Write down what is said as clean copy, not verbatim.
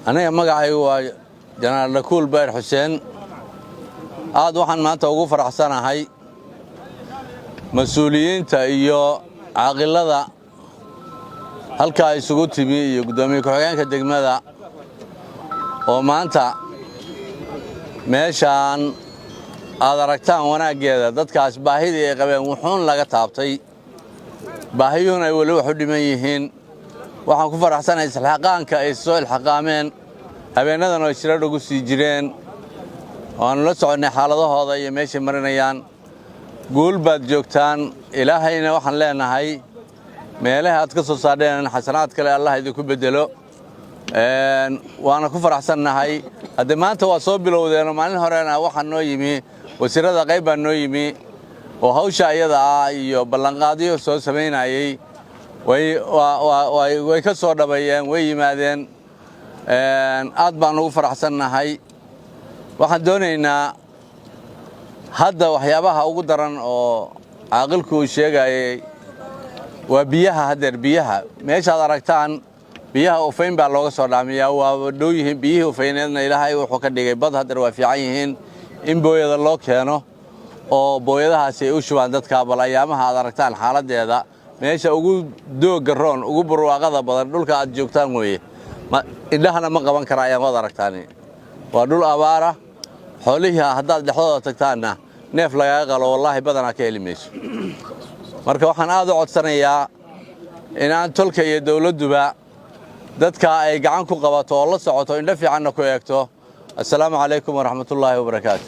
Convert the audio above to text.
أنا مقعي وجنرال نكول بير حسين aad waxaan maanta ugu faraxsanahay mas'uuliyiinta iyo caaqilada halka isugu timi iyo gudoomiye ku-xigeenka degmada oo maanta meeshaan aad aragtaan wanaageeda dadkaas baahidii ay qabeen wuxuun laga taabtay baahiyuhuna ay wali wax u dhiman yihiin waxaan ku faraxsanahay isxilqaanka ay soo ilxaqaameen habeenadan oo shirar ugu sii jireen waan la soconay xaaladahooda iyo meesha marinayaan guul baad joogtaan ilaahayna waxaan leenahay meelaha aad ka soo saadheen xasanaad kale Allah idinku bedelo waana ku faraxsanahay hadda maanta waa soo bilowdeen maalin horeena waxaan noo yimi wasiirada qayb baan noo yimi oo hawsha iyada iyo ballanqaadiyo soo sameynayay way ka soo dhabayeen way yimaadeen aad baan ugu faraxsanahay waxaan doonaynaa hadda waxyaabaha ugu daran oo caaqilku sheegayay waa biyaha hadeer biyaha meeshaad aragtaan biyaha ufayn baa looga soo dhaamiyaa waa dhow yihiin biyihii ufayneedna ilaahay wuxuu ka dhigay bad hadeer waa fiican yihiin in booyada loo keeno oo booyadahaasi ay u shubaan dadka bal ayaamaha aad aragtaan xaaladeeda meesha ugu dooga roon ugu barwaaqada badan dhulka aad joogtaan weeye indhahana ma qaban karayaan waad aragtaan waa dhul abaara xoolihi haddaad dhexdooda tagtaanna neef laga qalo wallahi badana ka helimayso marka waxaan aad u codsanayaa in aan tolka iyo dawladduba dadka ay gacan ku qabato oo la socoto indho fiicanna ku eegto assalaamu calaykum waraxmatullaahi wabarakaatu